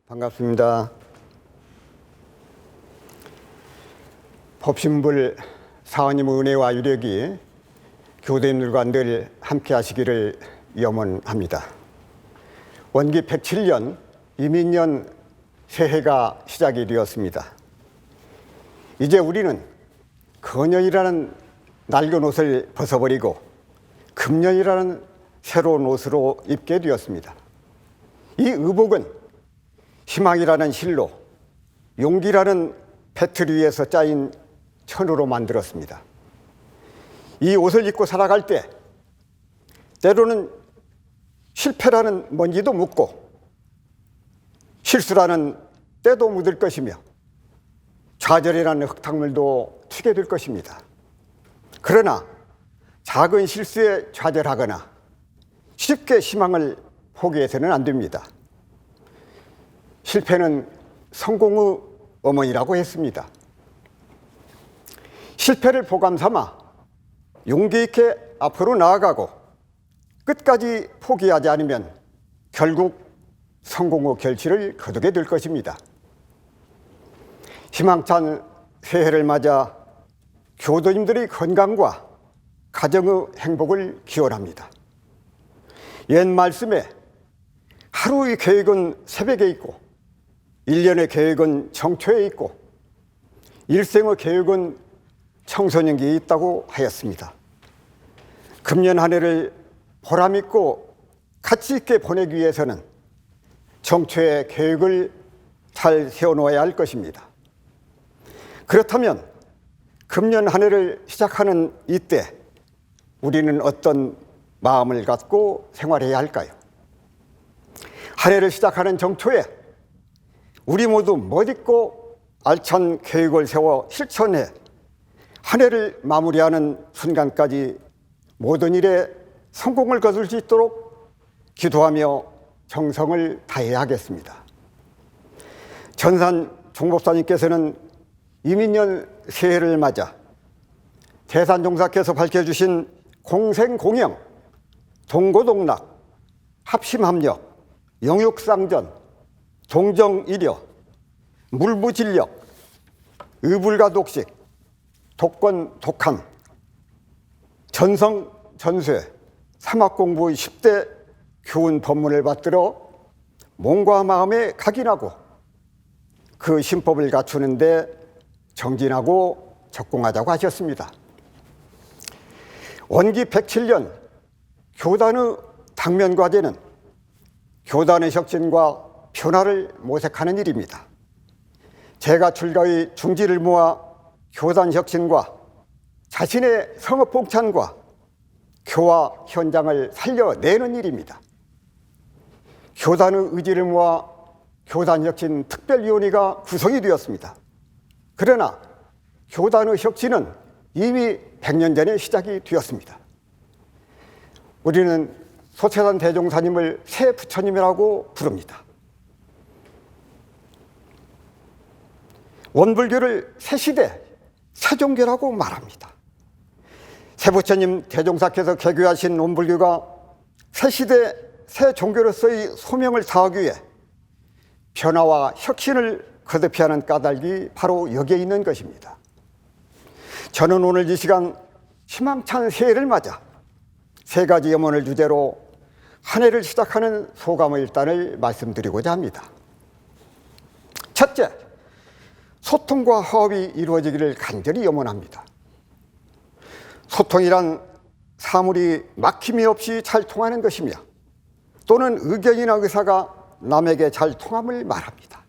반갑습니다. 법신불 사원님의 은혜와 유력이 교대님들과 늘 함께 하시기를 염원합니다. 원기 107년 이민년 새해가 시작이 되었습니다. 이제 우리는 건년이라는 낡은 옷을 벗어버리고 금년이라는 새로운 옷으로 입게 되었습니다. 이 의복은 희망이라는 실로, 용기라는 배틀 위에서 짜인 천으로 만들었습니다. 이 옷을 입고 살아갈 때 때로는 실패라는 먼지도 묻고 실수라는 때도 묻을 것이며 좌절이라는 흙탕물도 튀게 될 것입니다. 그러나 작은 실수에 좌절하거나 쉽게 희망을 포기해서는 안 됩니다. 실패는 성공의 어머니라고 했습니다. 실패를 보감 삼아 용기 있게 앞으로 나아가고 끝까지 포기하지 않으면 결국 성공의 결실을 거두게 될 것입니다. 희망찬 새해를 맞아 교도님들의 건강과 가정의 행복을 기원합니다. 옛 말씀에 하루의 계획은 새벽에 있고 1년의 계획은 정초에 있고 일생의 계획은 청소년기에 있다고 하였습니다. 금년 한 해를 보람있고 가치 있게 보내기 위해서는 정초의 계획을 잘 세워놓아야 할 것입니다. 그렇다면 금년 한 해를 시작하는 이때 우리는 어떤 마음을 갖고 생활해야 할까요? 한 해를 시작하는 정초에 우리 모두 멋있고 알찬 계획을 세워 실천해 한 해를 마무리하는 순간까지 모든 일에 성공을 거둘 수 있도록 기도하며 정성을 다해야 하겠습니다. 전산 종법사님께서는 이민년 새해를 맞아 대산종사께서 밝혀주신 공생공영, 동고동락, 합심합력, 영육상전, 동정이려, 물부진력, 의불가독식, 독권독함, 전성전쇠, 사막공부의 10대 교훈 법문을 받들어 몸과 마음에 각인하고 그 신법을 갖추는 데 정진하고 적공하자고 하셨습니다. 원기 107년 교단의 당면과제는 교단의 혁신과 변화를 모색하는 일입니다. 제가 출가의 중지를 모아 교단 혁신과 자신의 성업 봉찬과 교화 현장을 살려내는 일입니다. 교단의 의지를 모아 교단 혁신 특별위원회가 구성이 되었습니다. 그러나 교단의 혁신은 이미 100년 전에 시작이 되었습니다. 우리는 소채산 대종사님을 새 부처님이라고 부릅니다. 원불교를 새 시대, 새 종교라고 말합니다. 새 부처님 대종사께서 개교하신 원불교가 새 시대, 새 종교로서의 소명을 다하기 위해 변화와 혁신을 거듭해야 하는 까닭이 바로 여기에 있는 것입니다. 저는 오늘 이 시간 희망찬 새해를 맞아 세 가지 염원을 주제로 한 해를 시작하는 소감의 일단을 말씀드리고자 합니다. 첫째, 소통과 화합이 이루어지기를 간절히 염원합니다. 소통이란 사물이 막힘이 없이 잘 통하는 것이며 또는 의견이나 의사가 남에게 잘 통함을 말합니다.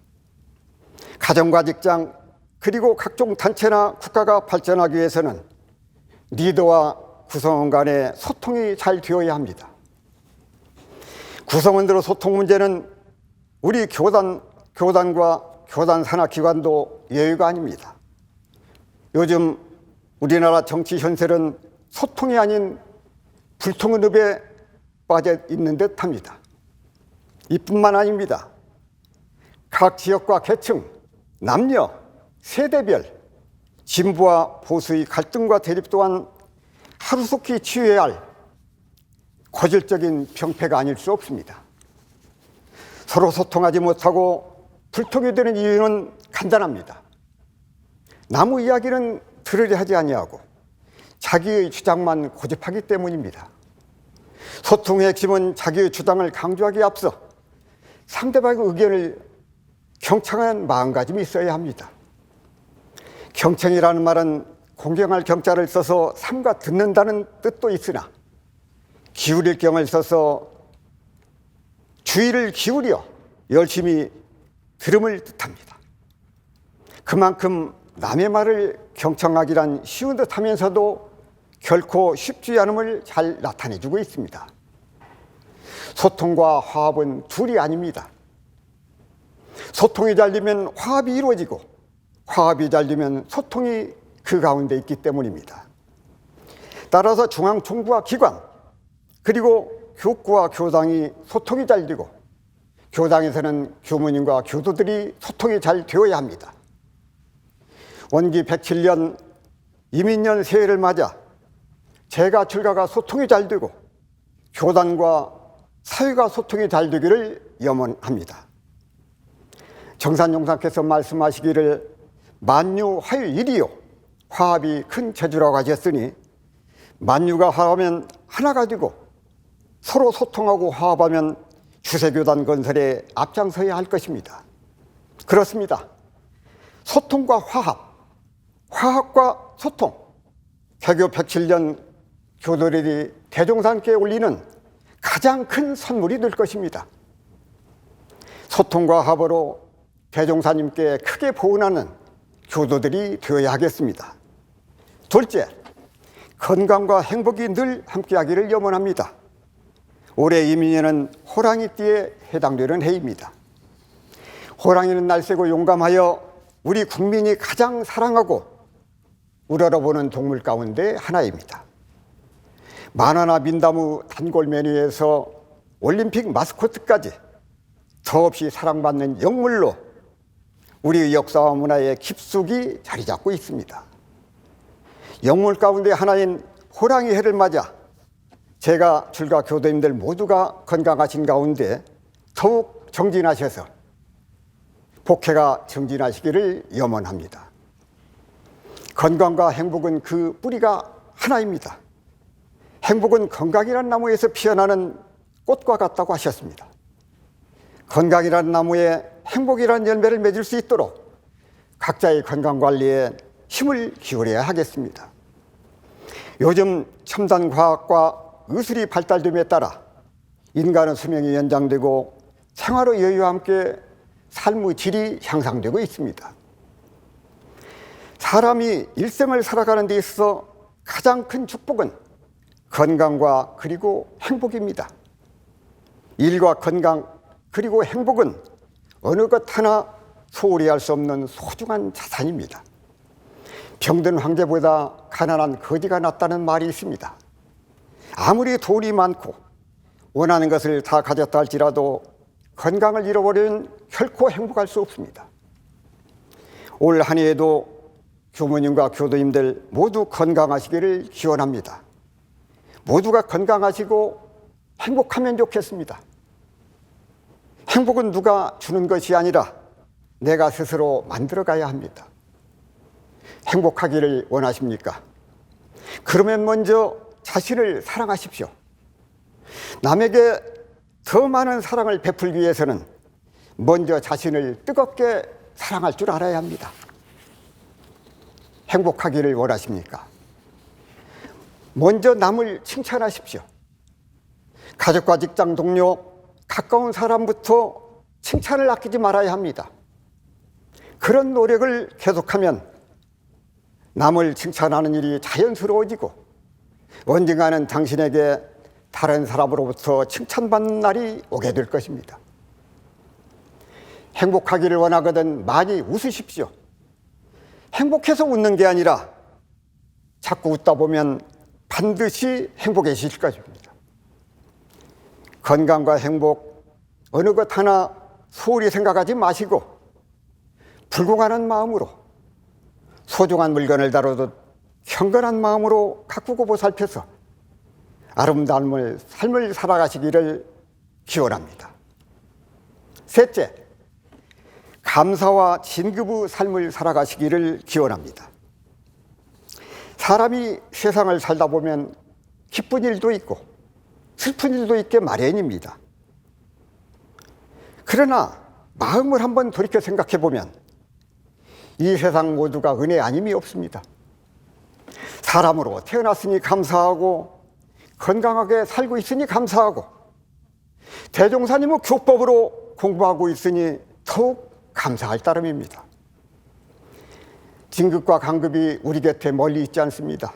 가정과 직장 그리고 각종 단체나 국가가 발전하기 위해서는 리더와 구성원 간의 소통이 잘 되어야 합니다. 구성원들의 소통 문제는 우리 교단과 교단 산하기관도 예외가 아닙니다. 요즘 우리나라 정치 현실은 소통이 아닌 불통의 늪에 빠져 있는 듯합니다. 이뿐만 아닙니다. 각 지역과 계층, 남녀, 세대별, 진보와 보수의 갈등과 대립 또한 하루속히 치유해야 할 고질적인 병폐가 아닐 수 없습니다. 서로 소통하지 못하고 불통이 되는 이유는 간단합니다. 나무 이야기는 들으려 하지 아니하고 자기의 주장만 고집하기 때문입니다. 소통의 핵심은 자기의 주장을 강조하기에 앞서 상대방의 의견을 경청하는 마음가짐이 있어야 합니다. 경청이라는 말은 공경할 경자를 써서 삼가 듣는다는 뜻도 있으나 기울일 경을 써서 주의를 기울여 열심히 들음을 뜻합니다. 그만큼 남의 말을 경청하기란 쉬운 듯하면서도 결코 쉽지 않음을 잘 나타내주고 있습니다. 소통과 화합은 둘이 아닙니다. 소통이 잘 되면 화합이 이루어지고 화합이 잘 되면 소통이 그 가운데 있기 때문입니다. 따라서 중앙정부와 기관 그리고 교구와 교당이 소통이 잘 되고 교당에서는 교무님과 교도들이 소통이 잘 되어야 합니다. 원기 107년 이민년 새해를 맞아 제가 출가가 소통이 잘 되고 교단과 사회가 소통이 잘 되기를 염원합니다. 정산용사께서 말씀하시기를 만유 화유일이요 화합이 큰 재주라고 하셨으니 만유가 화하면 하나가 되고 서로 소통하고 화합하면 주세교단 건설에 앞장서야 할 것입니다. 그렇습니다. 소통과 화합, 화합과 소통, 개교 107년 교도들이 대종사님께 올리는 가장 큰 선물이 될 것입니다. 소통과 화합으로 대종사님께 크게 보은하는 교도들이 되어야 하겠습니다. 둘째, 건강과 행복이 늘 함께하기를 염원합니다. 올해 이민년은 호랑이띠에 해당되는 해입니다. 호랑이는 날쌔고 용감하여 우리 국민이 가장 사랑하고 우러러보는 동물 가운데 하나입니다. 만화나 민다무 단골 메뉴에서 올림픽 마스코트까지 더없이 사랑받는 영물로 우리의 역사와 문화에 깊숙이 자리 잡고 있습니다. 영물 가운데 하나인 호랑이 해를 맞아 제가 출가 교도님들 모두가 건강하신 가운데 더욱 정진하셔서 복회가 정진하시기를 염원합니다. 건강과 행복은 그 뿌리가 하나입니다. 행복은 건강이라는 나무에서 피어나는 꽃과 같다고 하셨습니다. 건강이라는 나무에 행복이라는 열매를 맺을 수 있도록 각자의 건강관리에 힘을 기울여야 하겠습니다. 요즘 첨단 과학과 의술이 발달됨에 따라 인간의 수명이 연장되고 생활의 여유와 함께 삶의 질이 향상되고 있습니다. 사람이 일생을 살아가는 데 있어서 가장 큰 축복은 건강과 그리고 행복입니다. 일과 건강 그리고 행복은 어느 것 하나 소홀히 할 수 없는 소중한 자산입니다. 병든 황제보다 가난한 거지가 낫다는 말이 있습니다. 아무리 돈이 많고 원하는 것을 다 가졌다 할지라도 건강을 잃어버리면 결코 행복할 수 없습니다. 올 한 해에도 교무님과 교도님들 모두 건강하시기를 기원합니다. 모두가 건강하시고 행복하면 좋겠습니다. 행복은 누가 주는 것이 아니라 내가 스스로 만들어가야 합니다. 행복하기를 원하십니까? 그러면 먼저 자신을 사랑하십시오. 남에게 더 많은 사랑을 베풀기 위해서는 먼저 자신을 뜨겁게 사랑할 줄 알아야 합니다. 행복하기를 원하십니까? 먼저 남을 칭찬하십시오. 가족과 직장 동료, 가까운 사람부터 칭찬을 아끼지 말아야 합니다. 그런 노력을 계속하면 남을 칭찬하는 일이 자연스러워지고 언젠가는 당신에게 다른 사람으로부터 칭찬받는 날이 오게 될 것입니다. 행복하기를 원하거든 많이 웃으십시오. 행복해서 웃는 게 아니라 자꾸 웃다 보면 반드시 행복해지실 것입니다. 건강과 행복 어느 것 하나 소홀히 생각하지 마시고 불공하는 마음으로 소중한 물건을 다루듯 경건한 마음으로 가꾸고 보살펴서 아름다운 삶을 살아가시기를 기원합니다. 셋째, 감사와 진급의 삶을 살아가시기를 기원합니다. 사람이 세상을 살다 보면 기쁜 일도 있고 슬픈 일도 있게 마련입니다. 그러나 마음을 한번 돌이켜 생각해 보면 이 세상 모두가 은혜 아님이 없습니다. 사람으로 태어났으니 감사하고 건강하게 살고 있으니 감사하고 대종사님의 교법으로 공부하고 있으니 더욱 감사할 따름입니다. 진급과 강급이 우리 곁에 멀리 있지 않습니다.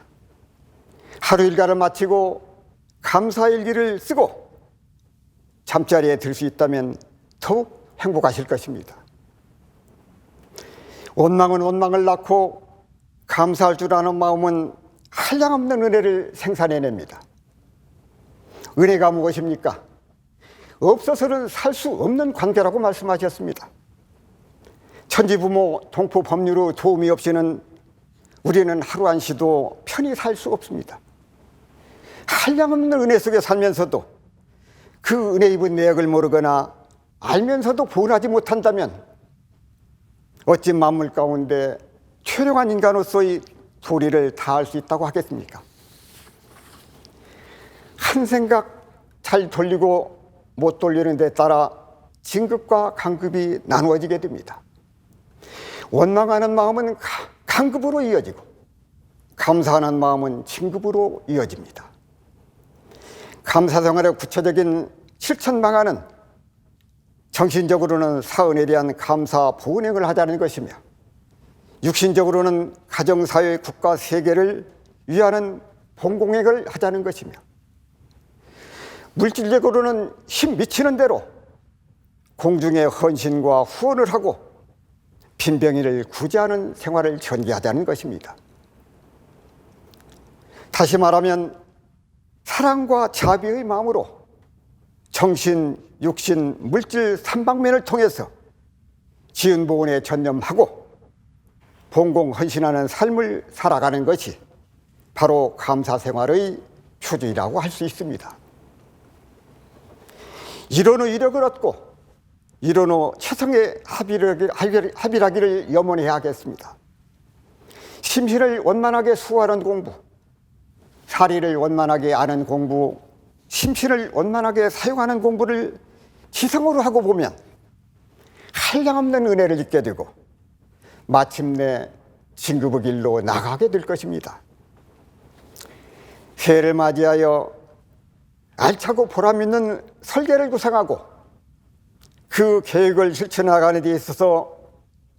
하루 일과를 마치고 감사일기를 쓰고 잠자리에 들 수 있다면 더욱 행복하실 것입니다. 원망은 원망을 낳고 감사할 줄 아는 마음은 한량없는 은혜를 생산해냅니다. 은혜가 무엇입니까? 없어서는 살 수 없는 관계라고 말씀하셨습니다. 천지부모 동포 법률의 도움이 없이는 우리는 하루 한시도 편히 살 수 없습니다. 한량없는 은혜 속에 살면서도 그 은혜 입은 내역을 모르거나 알면서도 구원하지 못한다면 어찌 만물 가운데 최령한 인간으로서의 도리를 다할 수 있다고 하겠습니까? 한 생각 잘 돌리고 못 돌리는 데 따라 진급과 강급이 나누어지게 됩니다. 원망하는 마음은 강급으로 이어지고 감사하는 마음은 진급으로 이어집니다. 감사 생활의 구체적인 실천 방안은 정신적으로는 사은에 대한 감사 보은행을 하자는 것이며 육신적으로는 가정, 사회, 국가, 세계를 위하는 봉공행을 하자는 것이며 물질적으로는 힘 미치는 대로 공중의 헌신과 후원을 하고 빈병이를 구제하는 생활을 전개하자는 것입니다. 다시 말하면 사랑과 자비의 마음으로 정신, 육신, 물질 삼방면을 통해서 지은보은에 전념하고 봉공헌신하는 삶을 살아가는 것이 바로 감사생활의 표준이라고 할 수 있습니다. 이론의 이력을 얻고 이론의 최상의 합일하기를 염원해야 하겠습니다. 심신을 원만하게 수호하는 공부, 사리를 원만하게 아는 공부, 심신을 원만하게 사용하는 공부를 지성으로 하고 보면 한량없는 은혜를 잊게 되고 마침내 진급의 길로 나가게 될 것입니다. 새해를 맞이하여 알차고 보람있는 설계를 구상하고 그 계획을 실천하는 데 있어서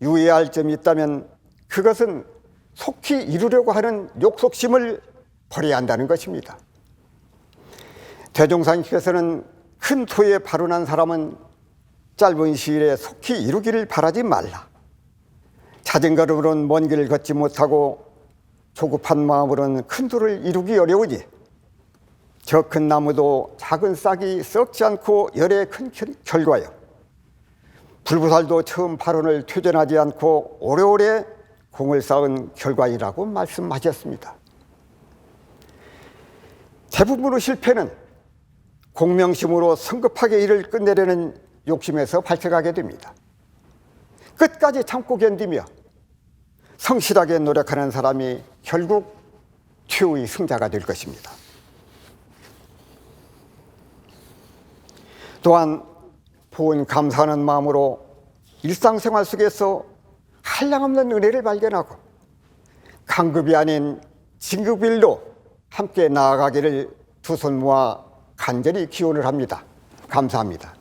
유의해야 할 점이 있다면 그것은 속히 이루려고 하는 욕속심을 버려야 한다는 것입니다. 대종사님께서는 큰 토에 발운한 사람은 짧은 시일에 속히 이루기를 바라지 말라. 잦은 걸음으로는 먼 길을 걷지 못하고 조급한 마음으로는 큰 도를 이루기 어려우니 저 큰 나무도 작은 싹이 썩지 않고 열에 큰 결과요. 불보살도 처음 발원을 퇴전하지 않고 오래오래 공을 쌓은 결과이라고 말씀하셨습니다. 대부분의 실패는 공명심으로 성급하게 일을 끝내려는 욕심에서 발생하게 됩니다. 끝까지 참고 견디며 성실하게 노력하는 사람이 결국 최후의 승자가 될 것입니다. 또한 보은 감사하는 마음으로 일상생활 속에서 한량없는 은혜를 발견하고 강급이 아닌 진급일로 함께 나아가기를 두 손 모아 간절히 기원을 합니다. 감사합니다.